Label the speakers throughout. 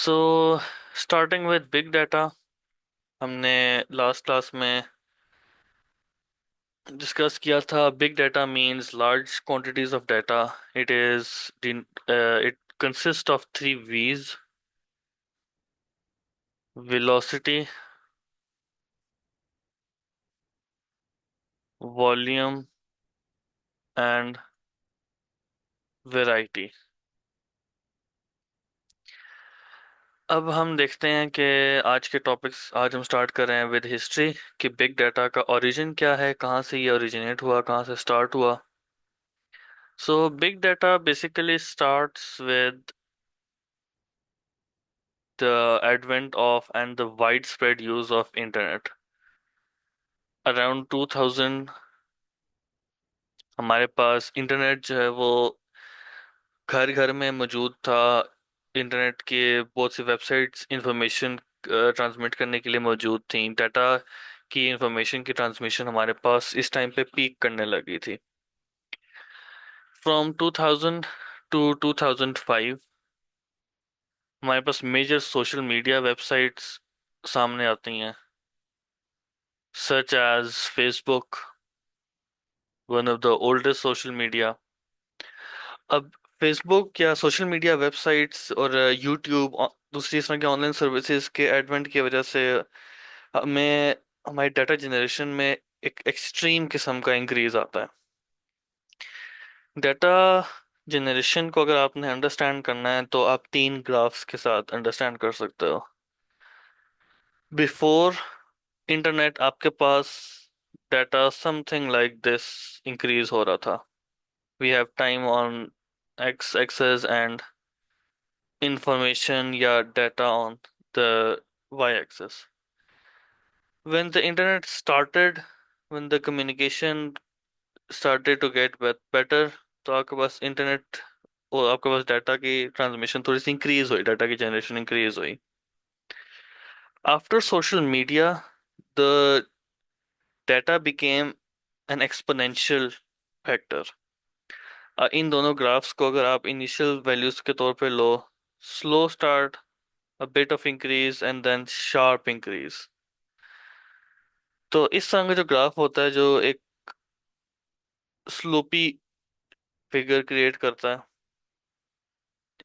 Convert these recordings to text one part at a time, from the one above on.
Speaker 1: So starting with big data. हमने last class में discuss किया था big data means large quantities of data. It is it consist of three वीज: velocity, volume and variety. अब हम देखते हैं कि आज हम स्टार्ट कर रहे हैं विद हिस्ट्री कि बिग डाटा का ओरिजिन क्या है, कहाँ से ये ओरिजिनेट हुआ, कहाँ से स्टार्ट हुआ। So big data basically starts with the advent of and the widespread use of internet around 2000। हमारे पास इंटरनेट जो है वो घर घर में मौजूद था। इंटरनेट के बहुत सी वेबसाइट्स इंफॉर्मेशन ट्रांसमिट करने के लिए मौजूद थी। डाटा की इंफॉर्मेशन की ट्रांसमिशन हमारे पास इस टाइम पे पीक करने लगी थी। फ्रॉम 2000 टू 2005 हमारे पास मेजर सोशल मीडिया वेबसाइट्स सामने आती हैं, such as Facebook, one of the oldest social media. अब फेसबुक या सोशल मीडिया वेबसाइट्स और यूट्यूब दूसरी इस तरह के ऑनलाइन सर्विसेज के एडवेंट की वजह से हमें हमारी डाटा जनरेशन में एक एक्सट्रीम किस्म का इंक्रीज आता है। डाटा जनरेशन को अगर आपने अंडरस्टैंड करना है तो आप तीन ग्राफ्स के साथ अंडरस्टैंड कर सकते हो। बिफोर इंटरनेट आपके पास data something like this increase हो रहा था। We have time on ex access and information या data on the y-axis. When the internet started, when the communication started to get better, तो आपके पास इंटरनेट और आपके पास डाटा की ट्रांसमिशन थोड़ी सी इंक्रीज हुई, डाटा की जनरेशन इंक्रीज हुई। After social media the data became an exponential factor. इन दोनों ग्राफ्स को अगर आप इनिशियल वैल्यूज के तौर पे low, slow start, a bit of increase and then sharp increase। तो इस तरह का जो ग्राफ होता है जो एक स्लोपी फिगर क्रिएट करता है,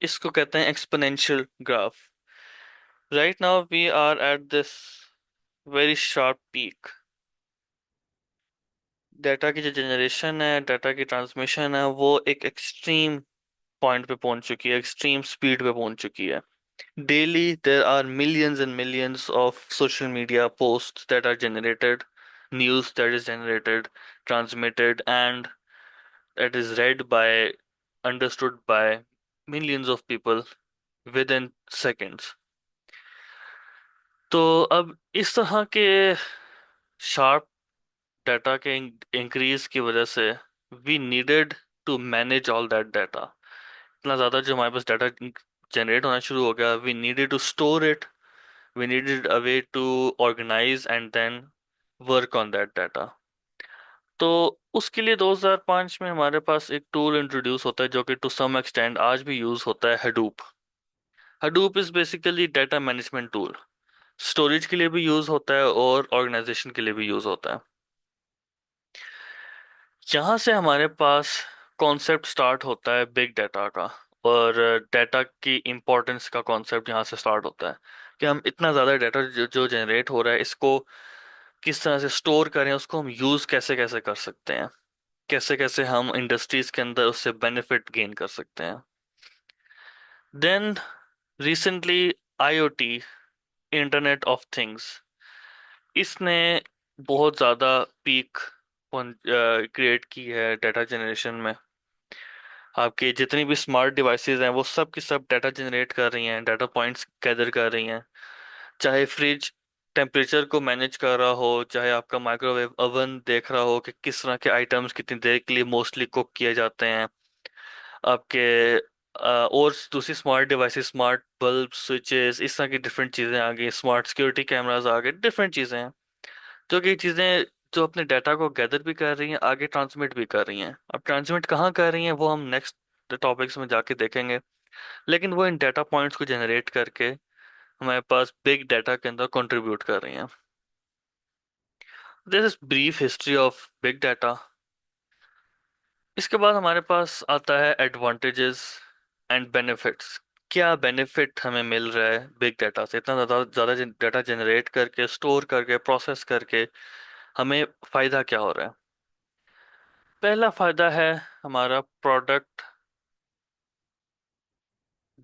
Speaker 1: इसको कहते हैं exponential graph. Right now we are at this very sharp peak. Data की जो जनरेशन है, डाटा की ट्रांसमिशन है, वो एक एक्सट्रीम पॉइंट पे पहुंच चुकी है, एक्सट्रीम स्पीड पे पहुंच चुकी है। Daily there are millions and millions of social media post that are generated, news that is generated, transmitted, and that is read by, understood by millions of people within seconds। तो अब इस तरह के sharp data के increase की वजह से we needed to manage all that data. इतना ज़्यादा जो हमारे पास डाटा जनरेट होना शुरू हो गया, we needed to store it, we needed a way to organise and then work on that data. तो उसके लिए 2005 में हमारे पास एक टूल इंट्रोड्यूस होता है जो कि टू सम एक्सटेंड आज भी यूज होता है, Hadoop. Hadoop is basically data management tool. Storage के लिए भी यूज होता है और ऑर्गेनाइजेशन के लिए भी यूज होता है। यहाँ से हमारे पास कॉन्सेप्ट स्टार्ट होता है बिग डाटा का, और डाटा की इम्पोर्टेंस का कॉन्सेप्ट यहाँ से स्टार्ट होता है कि हम इतना ज़्यादा डाटा जो जनरेट हो रहा है, इसको किस तरह से स्टोर करें, उसको हम यूज़ कैसे कैसे कर सकते हैं, कैसे कैसे हम इंडस्ट्रीज के अंदर उससे बेनिफिट गेन कर सकते हैं। Then recently IoT, internet of things, इसने बहुत ज़्यादा पीक क्रिएट की है डाटा जनरेशन में। आपके जितनी भी स्मार्ट डिवाइसेस हैं वो सब की सब डाटा जनरेट कर रही हैं, डाटा पॉइंट्स गैदर कर रही हैं। चाहे फ्रिज टेम्परेचर को मैनेज कर रहा हो, चाहे आपका माइक्रोवेव ओवन देख रहा हो कि किस तरह के आइटम्स कितनी देर के लिए मोस्टली कुक किए जाते हैं। आपके और दूसरी smart devices, smart bulb, switches, इस तरह की डिफरेंट चीज़ें आ गई, स्मार्ट सिक्योरिटी कैमरास आ गए, डिफरेंट चीज़ें हैं जो कि चीज़ें जो अपने डाटा को गैदर भी कर रही हैं, आगे ट्रांसमिट भी कर रही हैं। अब ट्रांसमिट कहाँ कर रही हैं वो हम नेक्स्ट टॉपिक्स में जाके देखेंगे। लेकिन वो इन डाटा पॉइंट्स को जनरेट करके हमारे पास बिग डाटा के अंदर कंट्रीब्यूट कर रही हैं। This is brief history of big data. इसके बाद हमारे पास आता है एडवांटेजेस एंड बेनिफिट्स। क्या बेनिफिट हमें मिल रहा है बिग डाटा से, इतना ज़्यादा ज़्यादा डाटा जनरेट करके, स्टोर करके, प्रोसेस करके हमें फ़ायदा क्या हो रहा है? पहला फ़ायदा है हमारा प्रोडक्ट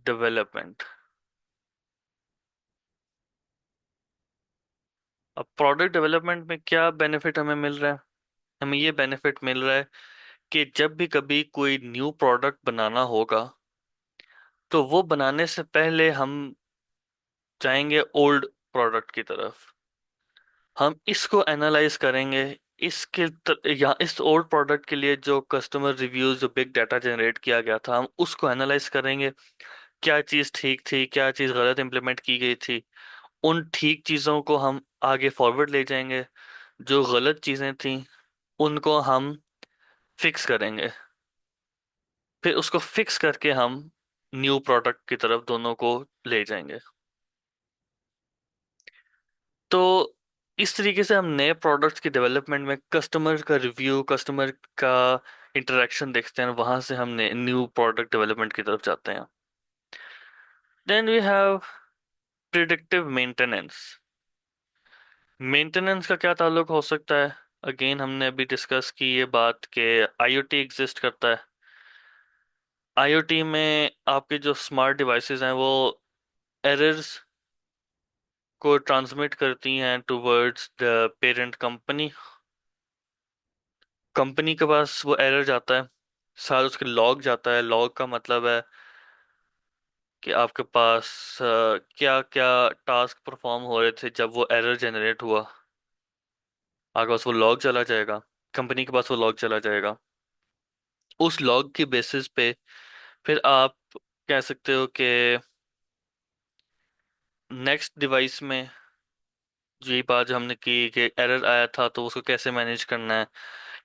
Speaker 1: डेवलपमेंट। अब प्रोडक्ट डेवलपमेंट में क्या बेनिफिट हमें मिल रहा है? हमें ये बेनिफिट मिल रहा है कि जब भी कभी कोई न्यू प्रोडक्ट बनाना होगा, तो वो बनाने से पहले हम जाएंगे ओल्ड प्रोडक्ट की तरफ। हम इसको एनालाइज करेंगे। या इस ओल्ड प्रोडक्ट के लिए जो कस्टमर रिव्यूज, जो बिग डाटा जनरेट किया गया था, हम उसको एनालाइज करेंगे। क्या चीज़ ठीक थी, क्या चीज़ गलत इंप्लीमेंट की गई थी। उन ठीक चीज़ों को हम आगे फॉरवर्ड ले जाएंगे। जो गलत चीज़ें थी उनको हम फिक्स करेंगे। फिर उसको फिक्स करके हम न्यू प्रोडक्ट की तरफ दोनों को ले जाएंगे। तो इस तरीके से हम नए प्रोडक्ट्स की डेवलपमेंट में कस्टमर का रिव्यू, कस्टमर का इंटरेक्शन देखते हैं, वहां से हम न्यू प्रोडक्ट डेवलपमेंट की तरफ जाते हैं। Then we have predictive maintenance. Maintenance का क्या ताल्लुक हो सकता है? अगेन हमने अभी डिस्कस की ये बात कि आईओटी एग्जिस्ट करता है। आईओटी में आपके जो स्मार्ट डिवाइसेस हैं वो एरर्स को ट्रांसमिट करती हैं towards the parent company. Company के पास वो एरर जाता है, साथ उसके लॉग जाता है। लॉग का मतलब है कि आपके पास क्या क्या टास्क परफॉर्म हो रहे थे जब वो एरर जनरेट हुआ। आपके पास वो लॉग चला जाएगा, कंपनी के पास वो लॉग चला जाएगा। उस लॉग की बेसिस पे फिर आप कह सकते हो कि नेक्स्ट डिवाइस में यही बात जो हमने की कि एरर आया था तो उसको कैसे मैनेज करना है,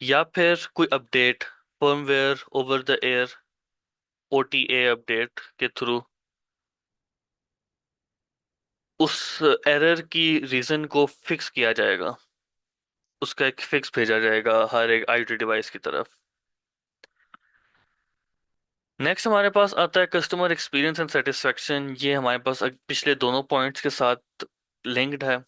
Speaker 1: या फिर कोई update firmware over the air, OTA update के थ्रू उस एरर की रीजन को फिक्स किया जाएगा। उसका एक फिक्स भेजा जाएगा हर एक आईओटी डिवाइस की तरफ। नेक्स्ट हमारे पास आता है कस्टमर एक्सपीरियंस एंड सेटिस्फेक्शन। ये हमारे पास पिछले दोनों पॉइंट्स के साथ लिंक्ड है।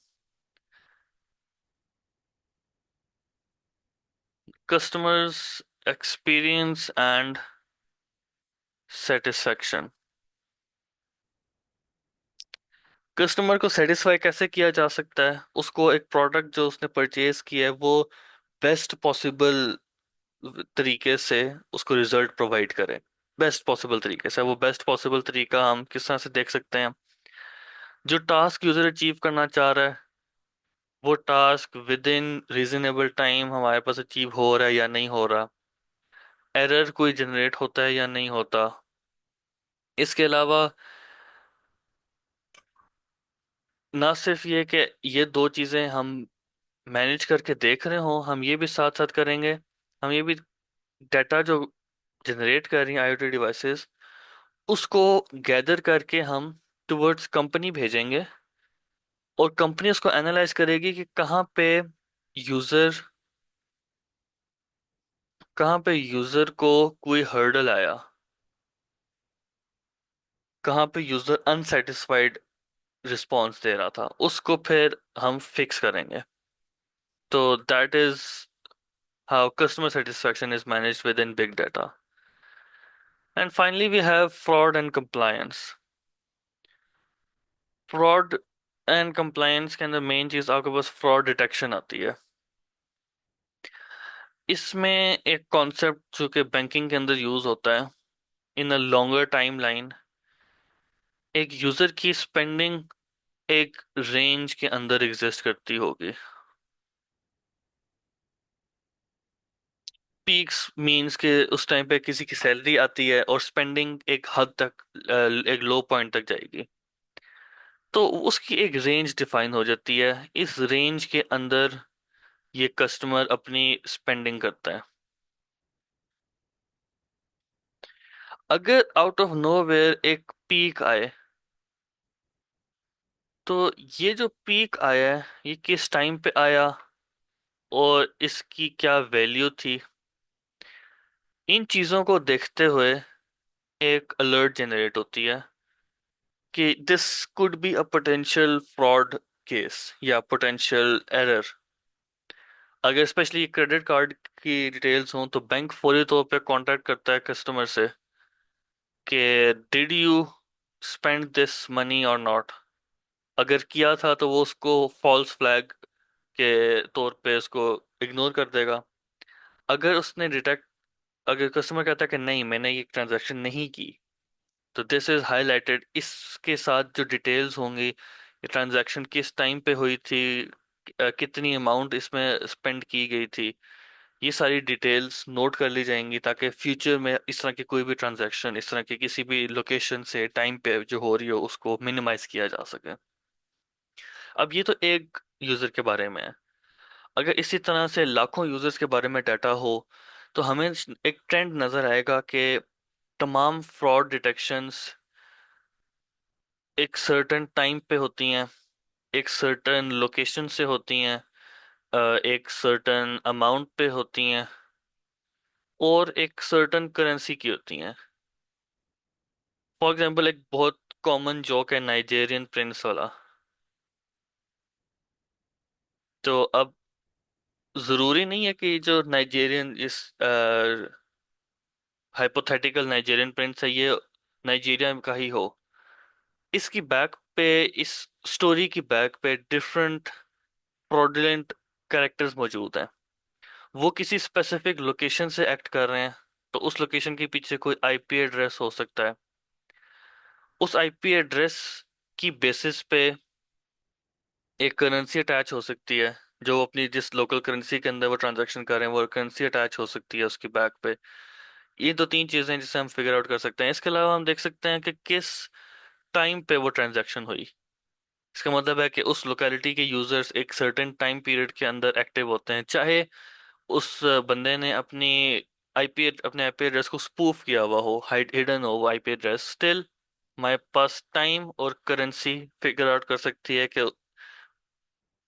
Speaker 1: Customers experience and satisfaction. Customer को सेटिस्फाई कैसे किया जा सकता है? उसको एक प्रोडक्ट जो उसने परचेज किया है वो बेस्ट पॉसिबल तरीके से उसको रिजल्ट प्रोवाइड करें। बेस्ट पॉसिबल तरीके से, वो बेस्ट पॉसिबल तरीका हम किस तरह से देख सकते हैं? जो टास्क यूजर अचीव करना चाह रहा है वो task with in reasonable time हमारे पास अचीव हो रहा है या नहीं हो रहा। एरर कोई जनरेट होता है या नहीं होता। इसके अलावा ना सिर्फ ये कि ये दो चीजें हम मैनेज करके देख रहे हो, हम ये भी साथ साथ करेंगे। हम ये भी डाटा जो जनरेट कर रही हैं आईओटी डिवाइसेस, उसको गैदर करके हम टुवर्ड्स कंपनी भेजेंगे। और कंपनी उसको एनालाइज करेगी कि यूजर कहाँ पे यूजर को कोई हर्डल आया, कहाँ पे यूजर अनसेटिस्फाइड रिस्पॉन्स दे रहा था, उसको फिर हम फिक्स करेंगे। तो that is how customer satisfaction is managed within big data. And finally we have fraud and compliance. Fraud and compliance के अंदर मेन चीज आपके पास फ्रॉड डिटेक्शन आती है। इसमें एक कॉन्सेप्ट जो कि बैंकिंग के अंदर यूज होता है, इन अ लॉन्गर टाइम लाइन, एक यूजर की स्पेंडिंग एक रेंज के अंदर एग्जिस्ट करती होगी। पीक्स मींस के उस टाइम पे किसी की सैलरी आती है और स्पेंडिंग एक हद तक, एक लो पॉइंट तक जाएगी। तो उसकी एक रेंज डिफाइन हो जाती है। इस रेंज के अंदर ये कस्टमर अपनी स्पेंडिंग करता है। अगर आउट ऑफ नोवेयर एक पीक आए, तो ये जो पीक आया है ये किस टाइम पे आया और इसकी क्या वैल्यू थी, इन चीजों को देखते हुए एक अलर्ट जनरेट होती है कि this could be a potential fraud case या पोटेंशियल एरर। अगर स्पेशली क्रेडिट कार्ड की डिटेल्स हों तो बैंक फौरी तौर पे कांटेक्ट करता है कस्टमर से कि did you spend this money और नॉट। अगर किया था तो वो उसको फॉल्स फ्लैग के तौर पे उसको इग्नोर कर देगा। अगर उसने डिटेक्ट अगर कस्टमर कहता है कि नहीं मैंने ये ट्रांजैक्शन नहीं की, तो दिस इज हाईलाइटेड, इसके साथ जो डिटेल्स होंगी, ये ट्रांजैक्शन किस टाइम पे हुई थी, कितनी अमाउंट इसमें स्पेंड की गई थी, ये सारी डिटेल्स नोट कर ली जाएंगी ताकि फ्यूचर में इस तरह की कोई भी ट्रांजैक्शन इस तरह की किसी भी लोकेशन से टाइम पे जो हो रही हो उसको मिनिमाइज किया जा सके। अब ये तो एक यूजर के बारे में है। अगर इसी तरह से लाखों यूजर्स के बारे में डाटा हो तो हमें एक ट्रेंड नजर आएगा कि तमाम फ्रॉड डिटेक्शंस एक सर्टेन टाइम पे होती हैं, एक सर्टेन लोकेशन से होती हैं, एक सर्टेन अमाउंट पे होती हैं और एक सर्टेन करेंसी की होती हैं। फॉर एग्जांपल एक बहुत कॉमन जोक है नाइजेरियन प्रिंस वाला। तो अब जरूरी नहीं है कि जो नाइजेरियन इस हाइपोथेटिकल नाइजेरियन प्रिंस है ये नाइजीरिया का ही हो। इसकी बैक पे इस स्टोरी की बैक पे डिफरेंट फ्रॉडुलेंट कैरेक्टर्स मौजूद हैं। वो किसी स्पेसिफिक लोकेशन से एक्ट कर रहे हैं, तो उस लोकेशन के पीछे कोई आईपी एड्रेस हो सकता है। उस आईपी एड्रेस की बेसिस पे एक करेंसी अटैच हो सकती है, जो अपनी जिस लोकल करेंसी के अंदर वो ट्रांजैक्शन कर रहे हैं वो करेंसी अटैच हो सकती है उसकी बैक पे। ये दो तीन चीजें हैं जिससे हम फिगर आउट कर सकते हैं। इसके अलावा हम देख सकते हैं कि किस टाइम पे वो ट्रांजैक्शन हुई। इसका मतलब है कि उस लोकेलिटी के यूजर्स एक सर्टेन टाइम पीरियड के अंदर एक्टिव होते हैं, चाहे उस बंदे ने अपने आईपी एड्रेस को स्पूफ किया हुआ हो, हिडन हो वो आईपी एड्रेस, स्टिल हमारे पास टाइम और करेंसी फिगर आउट कर सकती है कि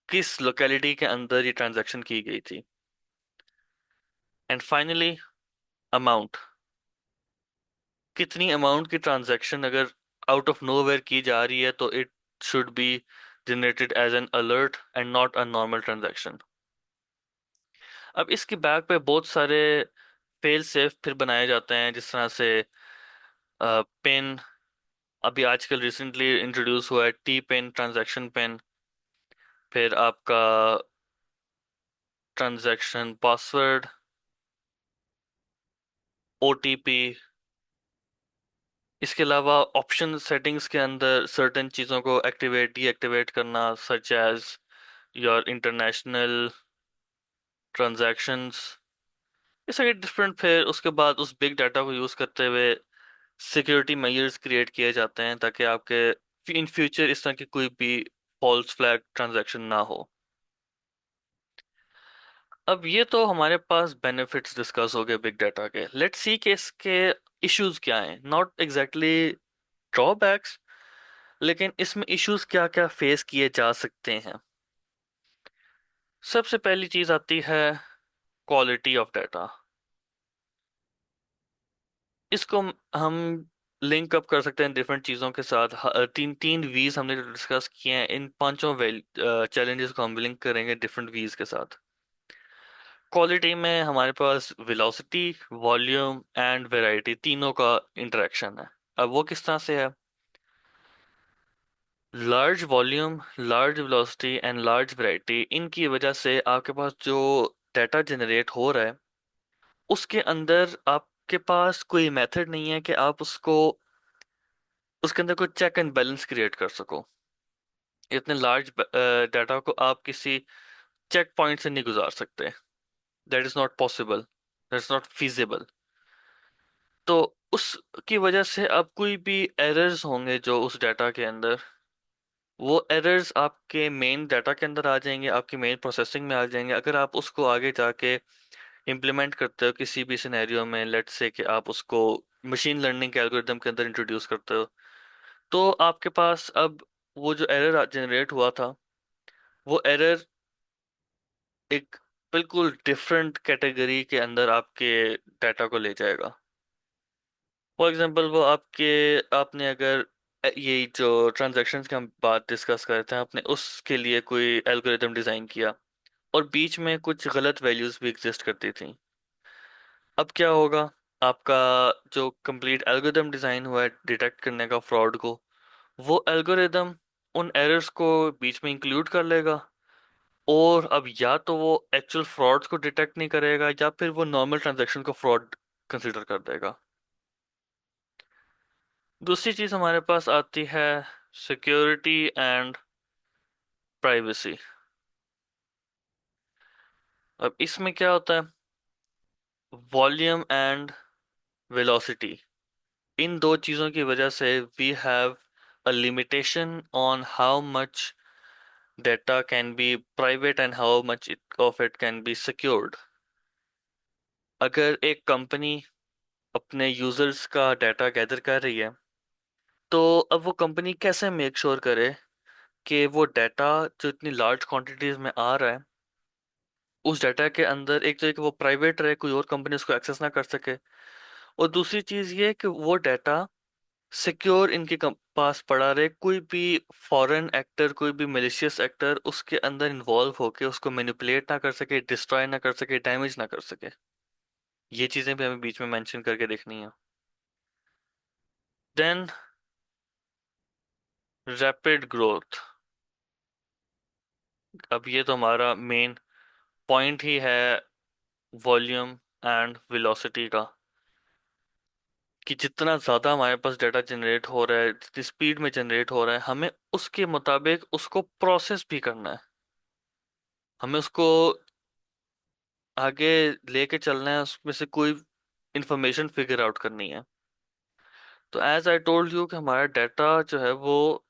Speaker 1: किस लोकेलिटी के अंदर ये ट्रांजैक्शन की गई थी। एंड फाइनली अमाउंट, कितनी अमाउंट की ट्रांजैक्शन अगर आउट ऑफ नोवेयर की जा रही है तो it should be generated as an alert and not a normal transaction. अब इसके बैक पे बहुत सारे फेल सेफ फिर बनाए जाते हैं, जिस तरह से पेन, अभी आजकल रिसेंटली इंट्रोड्यूस हुआ है टी पेन, ट्रांजैक्शन पेन। फिर आपका ट्रांजैक्शन पासवर्ड, ओटीपी। इसके अलावा ऑप्शन सेटिंग्स के अंदर सर्टेन चीज़ों को एक्टिवेट डीएक्टिवेट करना, such as your international transactions. ये सारे डिफरेंट, फिर उसके बाद उस बिग डाटा को यूज़ करते हुए सिक्योरिटी मेजर्स क्रिएट किए जाते हैं ताकि आपके इन फ्यूचर इस तरह की कोई भी फॉल्स फ्लैग ट्रांजैक्शन ना हो। अब ये तो हमारे पास बेनिफिट्स डिस्कस हो गए बिग डाटा के। लेट्स सी कि इसके इश्यूज क्या हैं, नॉट एग्जैक्टली ड्रॉबैक्स, लेकिन इसमें इश्यूज क्या क्या फेस किए जा सकते हैं। सबसे पहली चीज आती है क्वालिटी ऑफ डाटा। इसको हम लिंक अप कर सकते हैं डिफरेंट चीज़ों के साथ। तीन तीन वीज हमने डिस्कस किए हैं, इन पांचों चैलेंजेस को हम लिंक करेंगे डिफरेंट वीज के साथ। क्वालिटी में हमारे पास वेलोसिटी, वॉल्यूम एंड वैरायटी तीनों का इंटरेक्शन है। अब वो किस तरह से है? Large volume, large velocity and large variety, इनकी वजह से आपके पास जो डाटा जनरेट हो रहा है उसके अंदर आपके पास कोई मेथड नहीं है कि आप उसको उसके अंदर कोई चेक एंड बैलेंस क्रिएट कर सको। इतने लार्ज डाटा को आप किसी चेक पॉइंट से नहीं गुजार सकते। That is not possible, that is not feasible. तो उसकी वजह से अब कोई भी एरर्स होंगे जो उस डाटा के अंदर, वो एरर्स आपके मेन डाटा के अंदर आ जाएंगे, आपकी मेन प्रोसेसिंग में आ जाएंगे। अगर आप उसको आगे जाके इम्प्लीमेंट करते हो किसी भी सिनेरियो में, लेट्स से कि आप उसको मशीन लर्निंग के एल्गोरिदम के अंदर इंट्रोड्यूस करते हो, तो आपके पास अब वो जो एरर जनरेट हुआ था, वो एरर एक बिल्कुल डिफरेंट कैटेगरी के अंदर आपके डाटा को ले जाएगा। फॉर एग्जांपल वो आपके, आपने अगर ये जो ट्रांजैक्शंस की हम बात डिस्कस कर रहे थे, आपने उसके लिए कोई एल्गोरिदम डिजाइन किया और बीच में कुछ गलत वैल्यूज भी एग्जिस्ट करती थी। अब क्या होगा, आपका जो कंप्लीट एल्गोरिदम डिजाइन हुआ है डिटेक्ट करने का फ्रॉड को, वो एल्गोरिदम उन एरर्स को बीच में इंक्लूड कर लेगा, और अब या तो वो एक्चुअल फ्रॉड्स को डिटेक्ट नहीं करेगा या फिर वो नॉर्मल ट्रांजैक्शन को फ्रॉड कंसिडर कर देगा। दूसरी चीज हमारे पास आती है सिक्योरिटी एंड प्राइवेसी। अब इसमें क्या होता है, वॉल्यूम एंड वेलोसिटी, इन दो चीजों की वजह से we have a limitation on how much data can be private and how much of it can be secured। अगर एक कंपनी अपने यूजर्स का डाटा गैदर कर रही है, तो अब वो कंपनी कैसे मेक श्योर करे कि वो डाटा जो इतनी लार्ज क्वांटिटीज में आ रहा है, उस डाटा के अंदर एक तो कि वो प्राइवेट रहे, कोई और कंपनी उसको एक्सेस ना कर सके, और दूसरी चीज ये कि वो डाटा सिक्योर इनके पास पड़ा रहे, कोई भी फॉरेन एक्टर, कोई भी मेलिशियस एक्टर उसके अंदर इन्वॉल्व होके उसको मैनिपुलेट ना कर सके, डिस्ट्रॉय ना कर सके, डैमेज ना कर सके। ये चीजें भी हमें बीच में मेंशन करके देखनी है। Then rapid growth. अब ये तो हमारा मेन पॉइंट ही है वॉल्यूम एंड वेलोसिटी का, कि जितना ज़्यादा हमारे पास डाटा जनरेट हो रहा है, जितनी स्पीड में जनरेट हो रहा है, हमें उसके मुताबिक उसको प्रोसेस भी करना है, हमें उसको आगे लेके चलना है, उसमें से कोई इंफॉर्मेशन फिगर आउट करनी है। तो एज आई टोल्ड यू कि हमारा डाटा जो है वो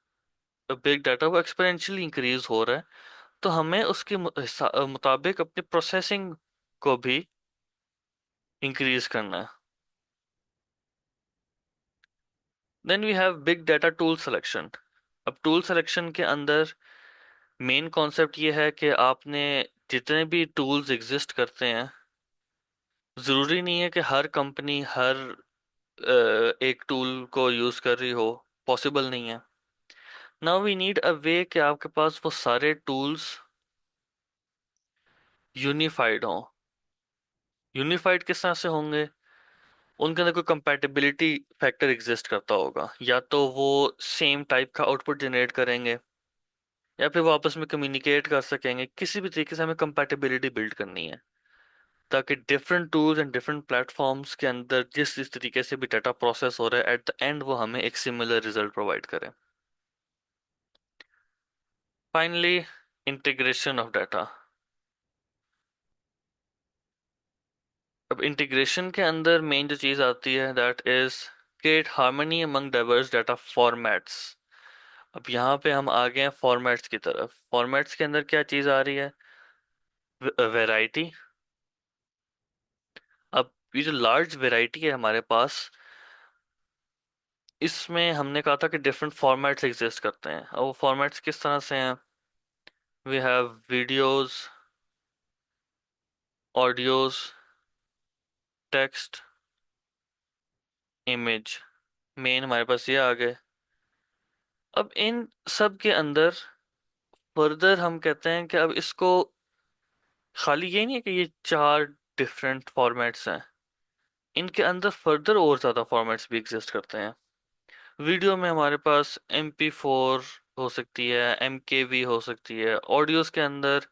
Speaker 1: बिग डाटा वो एक्सपोनेंशियली इंक्रीज हो रहा है, तो हमें उसके मुताबिक अपनी प्रोसेसिंग को भी इंक्रीज करना है। Then we have big data tool selection. अब टूल सिलेक्शन के अंदर मेन कॉन्सेप्ट ये है कि आपने जितने भी टूल्स एग्जिस्ट करते हैं, ज़रूरी नहीं है कि हर कंपनी हर एक टूल को यूज़ कर रही हो, पॉसिबल नहीं है। नाउ वी नीड अ वे कि आपके पास वो सारे टूल्स यूनिफाइड हों। यूनिफाइड किस तरह से होंगे, उनके अंदर कोई कंपैटिबिलिटी फैक्टर एग्जिस्ट करता होगा, या तो वो सेम टाइप का आउटपुट जनरेट करेंगे, या फिर वो आपस में कम्युनिकेट कर सकेंगे, किसी भी तरीके से हमें कंपैटिबिलिटी बिल्ड करनी है, ताकि different tools and different platforms के अंदर जिस जिस तरीके से भी डाटा प्रोसेस हो रहा है, एट द एंड वो हमें एक सिमिलर रिजल्ट प्रोवाइड करे। Finally, integration of data. अब इंटीग्रेशन के अंदर मेन जो चीज़ आती है that is create harmony among diverse data formats. अब यहाँ पे हम आ गए हैं फॉर्मेट्स की तरफ। फॉर्मेट्स के अंदर क्या चीज़ आ रही है, वैरायटी। अब ये जो लार्ज वैरायटी है हमारे पास, इसमें हमने कहा था कि डिफरेंट फॉर्मेट्स एग्जिस्ट करते हैं। अब वो फॉर्मेट्स किस तरह से हैं, we have videos, audios, text, image. Main हमारे पास ये आ गए। अब इन सब के अंदर फर्दर हम कहते हैं कि अब इसको, खाली ये नहीं है कि ये चार डिफरेंट फॉर्मेट्स हैं, इनके अंदर फर्दर और ज़्यादा फॉर्मेट्स भी एग्जिस्ट करते हैं। वीडियो में हमारे पास MP4 हो सकती है, MKV हो सकती है। ऑडियोज के अंदर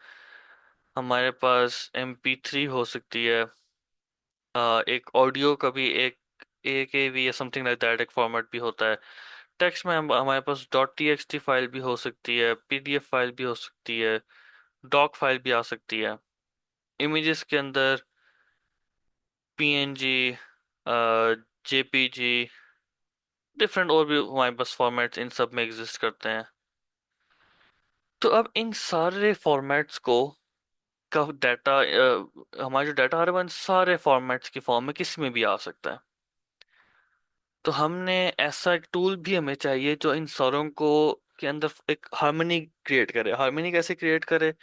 Speaker 1: हमारे पास MP3 हो सकती है। एक ऑडियो का भी एक AKV या समथिंग लाइक दैट एक फॉर्मेट भी होता है। टेक्स्ट में हमारे पास .txt फाइल भी हो सकती है, PDF फाइल भी हो सकती है, डॉक फाइल भी आ सकती है। इमेजेस के अंदर PNG, JPG, डिफरेंट और भी हमारे पास फॉर्मेट्स इन सब में एग्जिस्ट करते हैं। तो अब इन सारे फॉर्मेट्स को का डाटा, हमारा जो डाटा आ रहा है वो इन सारे फॉर्मेट्स की फॉर्म में किसी में भी आ सकता है। तो हमने ऐसा एक टूल भी हमें चाहिए जो इन सारों को के अंदर एक हार्मनी क्रिएट करे। हार्मनी कैसे क्रिएट करे?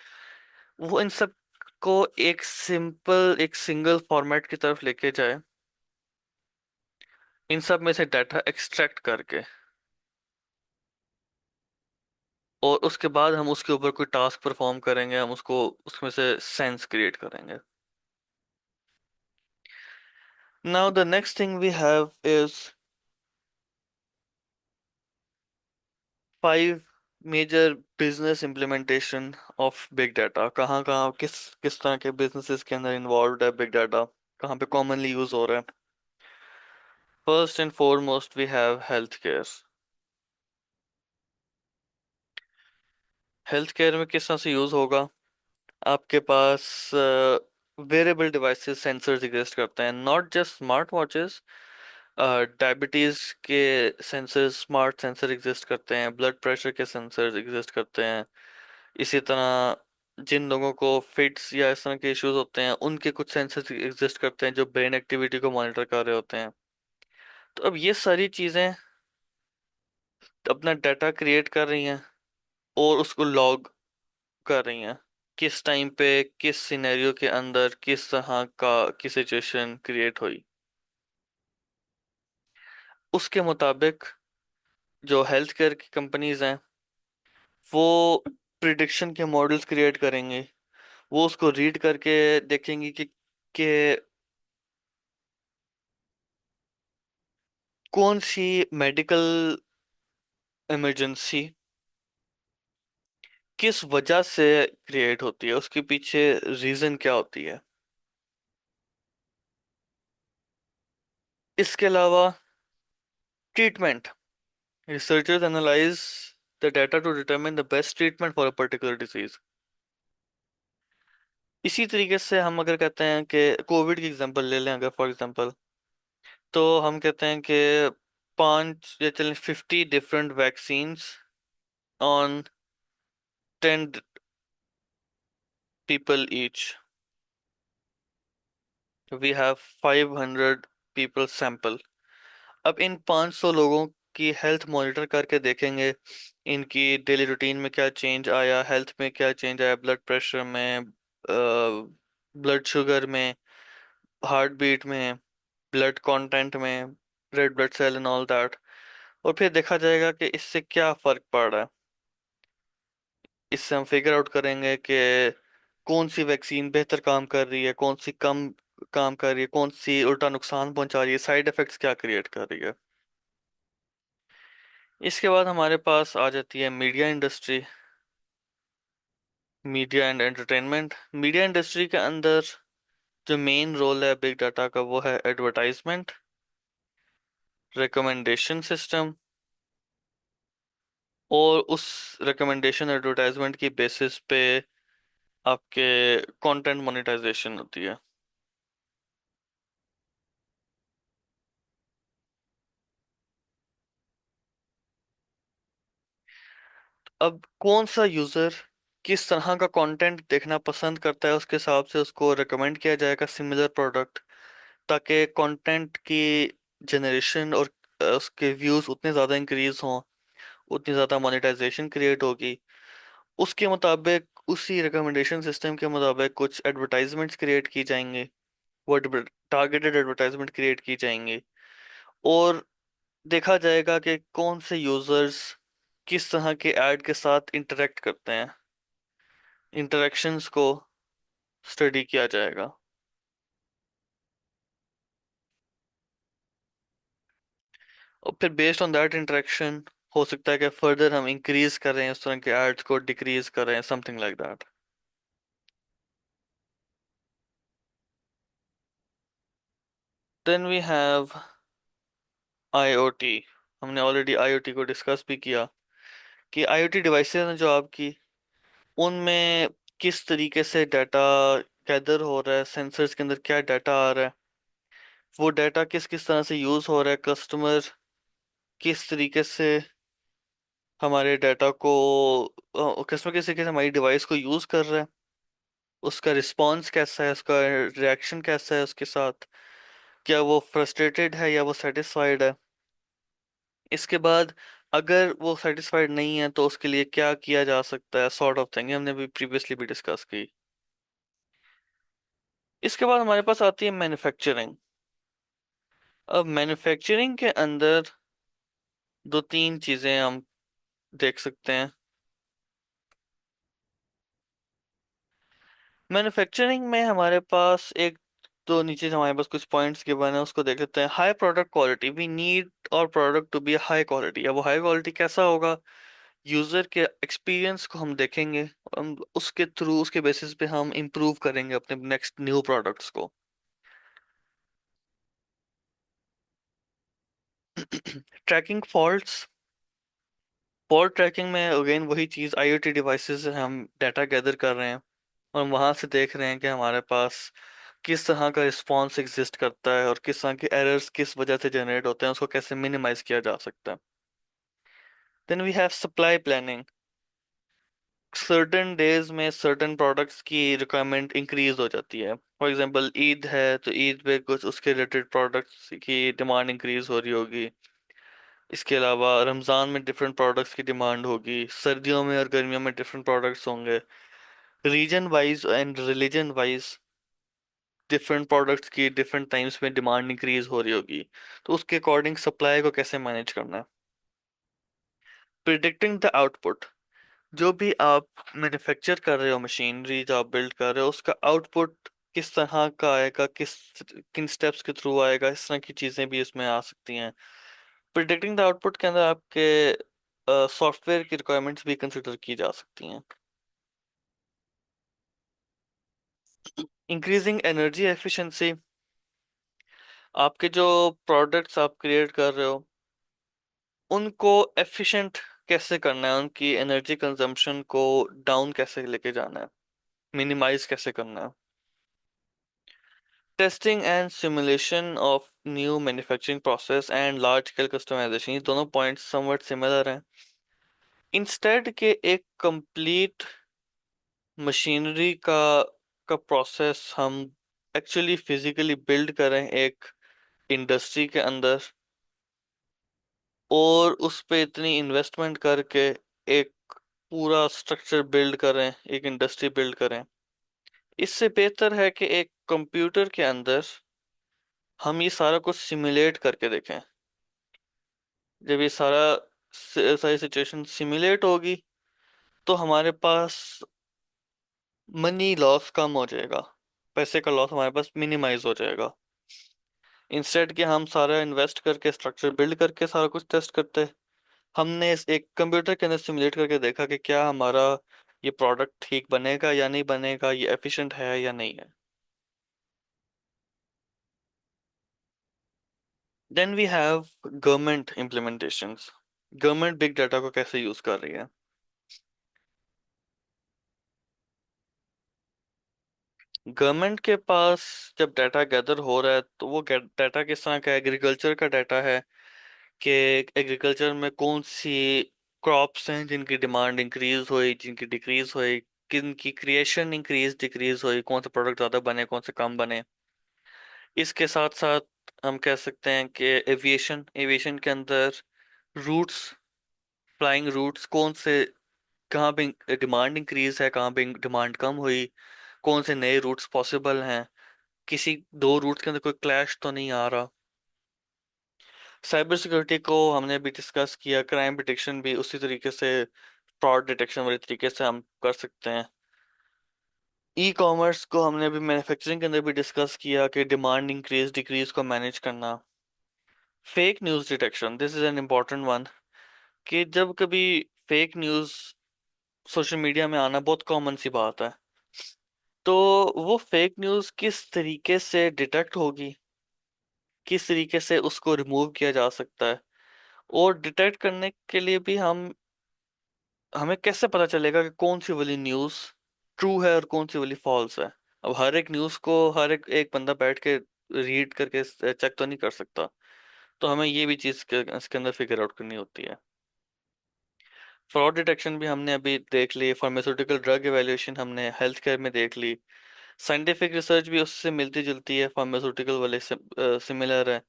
Speaker 1: वो इन सब को एक सिंपल, एक सिंगल फॉर्मेट की तरफ लेके जाए, इन सब में से डाटा एक्सट्रैक्ट करके, और उसके बाद हम उसके ऊपर कोई टास्क परफॉर्म करेंगे, हम उसको उसमें से सेंस क्रिएट करेंगे। Now the next thing we have is 5 major business implementation of big data. कहाँ कहाँ किस किस तरह के बिजनेसेस के अंदर इन्वॉल्व है बिग डाटा, कहाँ पे कॉमनली यूज हो रहा है। First and foremost we have health care. Health care में किस तरह से यूज होगा? आपके पास वेरेबल डिवाइसेस, सेंसर्स एग्जिस्ट करते हैं, not just smart watches. Diabetes के सेंसर्स, स्मार्ट सेंसर एग्जिस्ट करते हैं, ब्लड प्रेशर के सेंसर्स एग्जिस्ट करते हैं। इसी तरह जिन लोगों को फिट्स या इस तरह के इश्यूज होते हैं, उनके कुछ सेंसर्स एग्जिस्ट करते हैं जो ब्रेन एक्टिविटी को मॉनिटर कर रहे होते हैं। तो अब ये सारी चीजें अपना डाटा क्रिएट कर रही हैं और उसको लॉग कर रही हैं, किस टाइम पे, किस सिनेरियो के अंदर, किस तरह का की सिचुएशन क्रिएट हुई। उसके मुताबिक जो हेल्थ केयर की कंपनीज हैं, वो प्रिडिक्शन के मॉडल्स क्रिएट करेंगे। वो उसको रीड करके देखेंगे कि कौन सी मेडिकल इमरजेंसी किस वजह से क्रिएट होती है, उसके पीछे रीजन क्या होती है। इसके अलावा treatment, researchers analyse the data to determine the best treatment for a particular disease. इसी तरीके से हम अगर कहते हैं कि कोविड की एग्जांपल ले लें, अगर फॉर एग्जांपल, तो हम कहते हैं कि 5 या चलें 50 different vaccines on 10 people each, we have 500 people sample. अब इन 500 लोगों की हेल्थ मॉनिटर करके देखेंगे इनकी डेली रूटीन में क्या चेंज आया, हेल्थ में क्या चेंज आया, ब्लड प्रेशर में, ब्लड शुगर में, हार्ट बीट में, ब्लड कंटेंट में, red blood cell and all that. और फिर देखा जाएगा कि इससे क्या फर्क पड़ रहा है। इससे हम फिगर आउट करेंगे कि कौन सी वैक्सीन बेहतर काम कर रही है, कौन सी कम काम कर रही है, कौन सी उल्टा नुकसान पहुंचा रही है, साइड इफेक्ट्स क्या क्रिएट कर रही है। इसके बाद हमारे पास आ जाती है media industry, media and entertainment. Media industry के अंदर जो मेन रोल है बिग डाटा का, वो है एडवर्टाइजमेंट, रिकमेंडेशन सिस्टम, और उस रिकमेंडेशन एडवर्टाइजमेंट की बेसिस पे आपके कंटेंट मोनेटाइजेशन होती है। अब कौन सा यूजर किस तरह का कंटेंट देखना पसंद करता है, उसके हिसाब से उसको रिकमेंड किया जाएगा सिमिलर प्रोडक्ट, ताकि कंटेंट की जनरेशन और उसके व्यूज उतने ज़्यादा इंक्रीज हों, उतनी ज़्यादा मोनेटाइजेशन क्रिएट होगी। उसके मुताबिक, उसी रिकमेंडेशन सिस्टम के मुताबिक कुछ एडवर्टाइजमेंट्स क्रिएट की जाएंगे, वो टारगेटेड एडवर्टाइजमेंट क्रिएट की जाएंगी, और देखा जाएगा कि कौन से यूजर्स किस तरह के ऐड के साथ इंटरेक्ट करते हैं। इंटरेक्शंस को स्टडी किया जाएगा, और फिर बेस्ड ऑन दैट इंटरेक्शन हो सकता है कि फर्दर हम इंक्रीज कर रहे हैं उस तरह के एड्स को, डिक्रीज कर रहे हैं, something like that. Then we have IoT. हमने ऑलरेडी आईओटी को डिस्कस भी किया कि आईओटी डिवाइसेस हैं जो आपकी, उनमें किस तरीके से डाटा गैदर हो रहा है, सेंसर्स के अंदर क्या डाटा आ रहा है, वो डाटा किस किस तरह से यूज हो रहा है, कस्टमर किस तरीके से हमारे डाटा को, कस्टमर किस तरीके से हमारी डिवाइस को यूज कर रहा है, उसका रिस्पॉन्स कैसा है, उसका रिएक्शन कैसा है उसके साथ, क्या वो फ्रस्ट्रेटेड है या वो सेटिस्फाइड है। इसके बाद अगर वो सेटिस्फाइड नहीं है तो उसके लिए क्या किया जा सकता है, सॉर्ट ऑफ थिंग हमने भी प्रीवियसली भी डिस्कस की। इसके बाद हमारे पास आती है मैन्युफैक्चरिंग। अब मैन्युफैक्चरिंग के अंदर दो तीन चीजें हम देख सकते हैं। मैन्युफैक्चरिंग में हमारे पास एक तो नीचे से हमारे पास कुछ पॉइंट्स गिवन है, उसको देख लेते हैं। High product quality, we need our product to be high quality. अब वो हाई क्वालिटी कैसा होगा, यूजर के एक्सपीरियंस को हम देखेंगे, हम उसके थ्रू उसके बेसिस पे हम इम्प्रूव करेंगे अपने नेक्स्ट न्यू प्रोडक्ट्स को। ट्रैकिंग फॉल्ट्स, फॉल्ट ट्रैकिंग में अगेन वही चीज, आईओटी डिवाइसेस से हम डाटा गैदर कर रहे हैं और वहां से देख रहे हैं कि हमारे पास किस तरह का रिस्पॉन्स एग्जिस्ट करता है और किस तरह के एरर्स किस वजह से जनरेट होते हैं, उसको कैसे मिनिमाइज किया जा सकता है। Then we have supply planning. Certain days में सर्टेन प्रोडक्ट्स की रिक्वायरमेंट इंक्रीज हो जाती है। फॉर एग्जांपल ईद है तो ईद पे कुछ उसके रिलेटेड प्रोडक्ट्स की डिमांड इंक्रीज हो रही होगी। इसके अलावा रमज़ान में डिफरेंट प्रोडक्ट्स की डिमांड होगी, सर्दियों में और गर्मियों में डिफरेंट प्रोडक्ट्स होंगे। Region wise and religion wise different products की डिफरेंट टाइम्स में डिमांड इंक्रीज हो रही होगी, तो उसके अकॉर्डिंग सप्लाई को कैसे मैनेज करना है। प्रिडिक्टिंग द आउटपुट, जो भी आप मैन्युफैक्चर कर रहे हो, मशीनरी जो आप बिल्ड कर रहे हो, उसका आउटपुट किस तरह का आएगा, किन स्टेप्स के थ्रू आएगा, इस तरह की चीजें भी इसमें आ सकती हैं। प्रिडिक्टिंग द आउटपुट के अंदर आपके सॉफ्टवेयर की रिक्वायरमेंट्स भी कंसिडर की जा सकती हैं। इंक्रीजिंग एनर्जी एफिशिएंसी, आपके जो प्रोडक्ट्स आप क्रिएट कर रहे हो उनको एफिशिएंट कैसे करना है, उनकी एनर्जी कंजम्पशन को डाउन कैसे लेके जाना है, मिनिमाइज कैसे करना है। Testing and simulation of new manufacturing process and large scale customisation, ये दोनों पॉइंट्स समवट सिमिलर हैं। इंस्टेड के एक कंप्लीट मशीनरी का प्रोसेस हम एक्चुअली फिजिकली बिल्ड करें एक इंडस्ट्री के अंदर, और उस पे इतनी इन्वेस्टमेंट करके एक पूरा स्ट्रक्चर बिल्ड करें, एक इंडस्ट्री बिल्ड करें, इससे बेहतर है कि एक कंप्यूटर के अंदर हम ये सारा कुछ सिमुलेट करके देखें। जब ये सारी सिचुएशन सिमुलेट होगी तो हमारे पास मनी लॉस कम हो जाएगा, पैसे का लॉस हमारे पास मिनिमाइज हो जाएगा। इंस्टेड कि हम सारा इन्वेस्ट करके स्ट्रक्चर बिल्ड करके सारा कुछ टेस्ट करते, हमने इस एक कंप्यूटर के अंदर सिमुलेट करके देखा कि क्या हमारा ये प्रोडक्ट ठीक बनेगा या नहीं बनेगा, ये एफिशिएंट है या नहीं है। Then we have government implementations. Government big data को कैसे यूज कर रही है। गवर्नमेंट के पास जब डाटा गैदर हो रहा है तो वो डाटा किस तरह का, एग्रीकल्चर का डाटा है कि एग्रीकल्चर में कौन सी क्रॉप्स हैं जिनकी डिमांड इंक्रीज हुई, जिनकी डिक्रीज हुई, किन की क्रिएशन इंक्रीज डिक्रीज हुई, कौन सा प्रोडक्ट ज्यादा बने कौन से कम बने। इसके साथ साथ हम कह सकते हैं कि एविएशन, एविएशन के अंदर रूट्स, फ्लाइंग रूट्स कौन से, कहाँ पे डिमांड इंक्रीज है, कहाँ पे डिमांड कम हुई, कौन से नए रूट्स पॉसिबल हैं, किसी दो रूट्स के अंदर कोई क्लैश तो नहीं आ रहा। साइबर सिक्योरिटी को हमने भी डिस्कस किया, क्राइम डिटेक्शन भी उसी तरीके से, फ्रॉड डिटेक्शन वाले तरीके से हम कर सकते हैं। ई कॉमर्स को हमने भी मैन्युफैक्चरिंग के अंदर भी डिस्कस किया कि डिमांड इंक्रीज डिक्रीज को मैनेज करना। Fake news detection, this is an important one, कि जब कभी फेक न्यूज़ सोशल मीडिया में आना बहुत कॉमन सी बात है, तो वो फेक न्यूज़ किस तरीके से डिटेक्ट होगी, किस तरीके से उसको रिमूव किया जा सकता है, और डिटेक्ट करने के लिए भी हमें कैसे पता चलेगा कि कौन सी वाली न्यूज़ ट्रू है और कौन सी वाली फॉल्स है। अब हर एक न्यूज़ को हर एक बंदा बैठ के रीड करके चेक तो नहीं कर सकता, तो हमें ये भी चीज़ इसके अंदर फिगर आउट करनी होती है। फ्रॉड डिटेक्शन भी हमने अभी देख ली, फार्मास्यूटिकल ड्रग एवेल्यूएशन हमने हेल्थ केयर में देख ली, साइंटिफिक रिसर्च भी उससे मिलती जुलती है, फार्मास्यूटिकल वाले से सिमिलर है,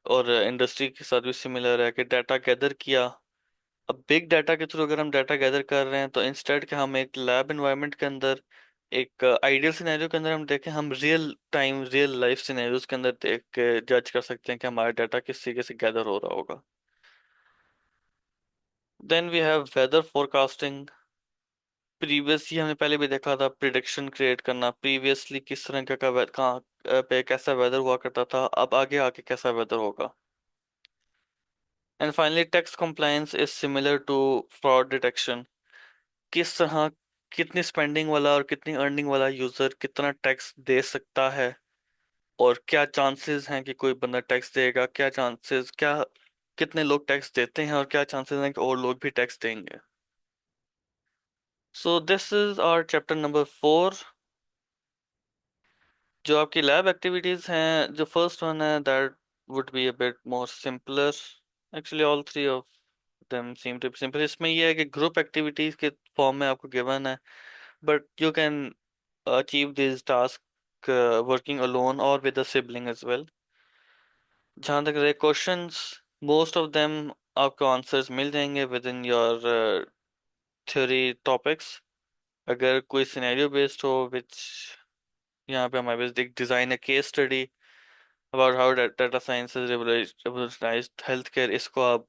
Speaker 1: और इंडस्ट्री के साथ भी सिमिलर है कि डाटा गैदर किया, अब बिग डाटा के थ्रू अगर हम डाटा गैदर कर रहे हैं तो इंस्टेड के हम एक लैब एनवायरनमेंट के अंदर, एक आइडियल सिनेरियो के अंदर हम देखें, हम real time real life scenarios के अंदर देख के जज कर सकते हैं कि हमारा डाटा किस तरीके से गैदर हो रहा होगा। Then we have weather forecasting. Previously हमने पहले भी देखा था प्रिडिक्शन क्रिएट करना, प्रीवियसली किस तरह का कहाँ पे कैसा वेदर हुआ करता था, अब आगे आके कैसा वेदर होगा। And finally tax compliance is similar to fraud detection. किस तरह, कितनी स्पेंडिंग वाला और कितनी अर्निंग वाला यूजर कितना टैक्स दे सकता है, और क्या चांसेस हैं कि कोई बंदा टैक्स देगा, क्या चांसेस, क्या कितने लोग टैक्स देते हैं और क्या चांसेस हैं कि और लोग भी टैक्स देंगे। So this is our chapter number 4। जो आपकी लैब एक्टिविटीज हैं, जो फर्स्ट वन है that would be a bit more simpler. Actually all three of them seem to be simple. इसमें यह है कि ग्रुप एक्टिविटीज के फॉर्म में आपको गिवन है, but you can achieve these tasks working alone or with a sibling as well। जहाँ तक रहे क्वेश्चंस, मोस्ट ऑफ देम आपको आंसर्स मिल जाएंगे with in your theory topics. अगर कोई सिनेरियो बेस्ड हो विच, यहाँ पे हमारे पास एक डिजाइन है case study about how data science is revolutionized health care, इसको आप,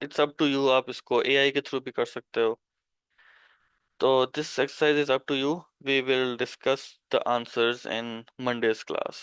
Speaker 1: इट्स अप टू यू, आप इसको एआई के थ्रू भी कर सकते हो। तो this exercise is up to you, we will discuss the answers in Monday's class.